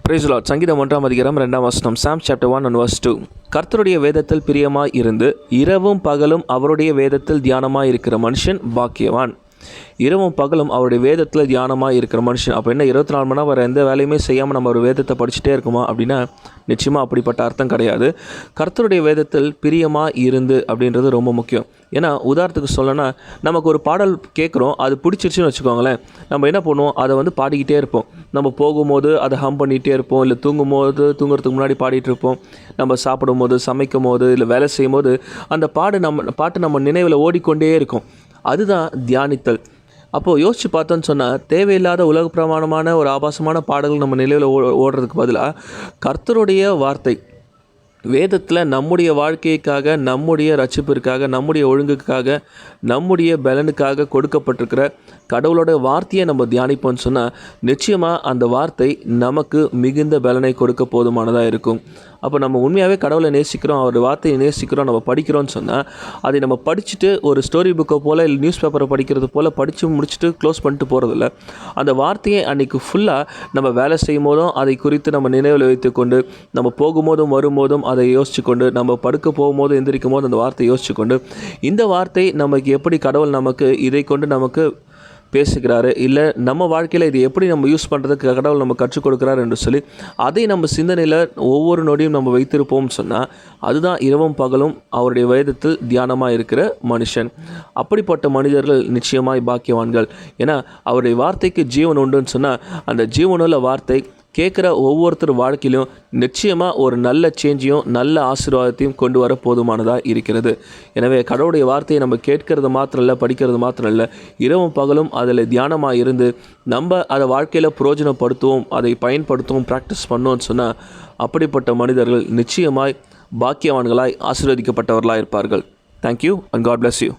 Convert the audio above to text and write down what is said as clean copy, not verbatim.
Price Lord. சங்கீதம் 1 அதிகாரம் 2 Psalm chapter 1 and verse 2. கர்த்தருடைய வேதத்தில் பிரியமாய் இருந்து இரவும் பகலும் அவருடைய வேதத்தில் தியானமாய் இருக்கிற மனுஷன் பாக்கியவான். இரவும் பகலும் அவருடைய வேதத்தில் தியானமாக இருக்கிற மனுஷன். அப்போ என்ன 24 மணி நேரம் வேறு எந்த வேலையுமே செய்யாமல் நம்ம ஒரு வேதத்தை படிச்சுட்டே இருக்குமா அப்படின்னா நிச்சயமாக அப்படிப்பட்ட அர்த்தம் கிடையாது. கர்த்தருடைய வேதத்தில் பிரியமாக இருந்து அப்படின்றது ரொம்ப முக்கியம். ஏன்னா உதாரணத்துக்கு சொல்லணும்னா நமக்கு ஒரு பாடல் கேட்குறோம், அது பிடிச்சிருச்சுன்னு வச்சுக்கோங்களேன், நம்ம என்ன பண்ணுவோம், அதை பாடிக்கிட்டே இருப்போம். நம்ம போகும்போது அதை ஹம் பண்ணிகிட்டே இருப்போம், இல்லை தூங்குறதுக்கு முன்னாடி பாடிட்டு இருப்போம். நம்ம சாப்பிடும் போது, சமைக்கும் போது, இல்லை வேலை செய்யும் போது அந்த பாட்டு நம்ம நினைவில் ஓடிக்கொண்டே இருக்கும். அதுதான் தியானித்தல். அப்போது யோசித்து பார்த்தோன்னு சொன்னால் தேவையில்லாத உலக பிரமாணமான ஒரு ஆபாசமான பாடல்கள் நம்ம நிலையில் ஓடுறதுக்கு பதிலாக கர்த்தருடைய வார்த்தை வேதத்தில் நம்முடைய வாழ்க்கைக்காக, நம்முடைய ரட்சிப்பிற்காக, நம்முடைய ஒழுங்குக்காக, நம்முடைய பலனுக்காக கொடுக்கப்பட்டிருக்கிற கடவுளோட வார்த்தையை நம்ம தியானிப்போம்னு சொன்னால் நிச்சயமாக அந்த வார்த்தை நமக்கு மிகுந்த பலனை கொடுக்க போதுமானதாக இருக்கும். அப்போ நம்ம உண்மையாகவே கடவுளை நேசிக்கிறோம், அவருடைய வார்த்தையை நேசிக்கிறோம், நம்ம படிக்கிறோன்னு சொன்னால் அதை நம்ம படிச்சுட்டு ஒரு ஸ்டோரி புக்கை போல் இல்லை நியூஸ் பேப்பரை படிக்கிறது போல் படித்து முடிச்சுட்டு க்ளோஸ் பண்ணிட்டு போகிறதில்ல. அந்த வார்த்தையை அன்றைக்கி ஃபுல்லாக நம்ம வேலை செய்யும் போதும் அதை குறித்து நம்ம நினைவில் வைத்து கொண்டு, நம்ம போகும்போதும் வரும்போதும் அதை யோசிச்சு கொண்டு, நம்ம படுக்க போகும்போது எந்திரிக்கும் போது அந்த வார்த்தையை யோசிச்சு கொண்டு, இந்த வார்த்தை நமக்கு எப்படி கடவுள் நமக்கு இதை கொண்டு நமக்கு பேசுகிறாரு, இல்லை நம்ம வாழ்க்கையில் இது எப்படி நம்ம யூஸ் பண்ணுறதுக்கு கடவுள் நம்ம கற்றுக் கொடுக்குறாரு என்று சொல்லி அதை நம்ம சிந்தனையில் ஒவ்வொரு நொடியும் நம்ம வைத்திருப்போம்னு சொன்னால் அதுதான் இரவும் பகலும் அவருடைய வேதத்தில் தியானமாக இருக்கிற மனுஷன். அப்படிப்பட்ட மனிதர்கள் நிச்சயமாய் பாக்கியவான்கள். ஏன்னா அவருடைய வார்த்தைக்கு ஜீவன் உண்டுன்னு சொன்னால் அந்த ஜீவனுள்ள வார்த்தை கேட்குற ஒவ்வொருத்தர் வாழ்க்கையிலும் நிச்சயமாக ஒரு நல்ல சேஞ்சையும் நல்ல ஆசீர்வாதத்தையும் கொண்டு வர போதுமானதாக இருக்கிறது. எனவே கடவுளுடைய வார்த்தையை நம்ம கேட்கறது மாத்திரம் இல்லை, படிக்கிறது மாத்திரம் இல்லை, இரவும் பகலும் அதில் தியானமாக இருந்து நம்ம அதை வாழ்க்கையில் பிரயோஜனப்படுத்துவோம், அதை பயன்படுத்துவோம், ப்ராக்டிஸ் பண்ணோம்னு சொன்னால் அப்படிப்பட்ட மனிதர்கள் நிச்சயமாய் பாக்கியவான்களாய் ஆசீர்வதிக்கப்பட்டவர்களாக இருப்பார்கள். Thank you and God bless you.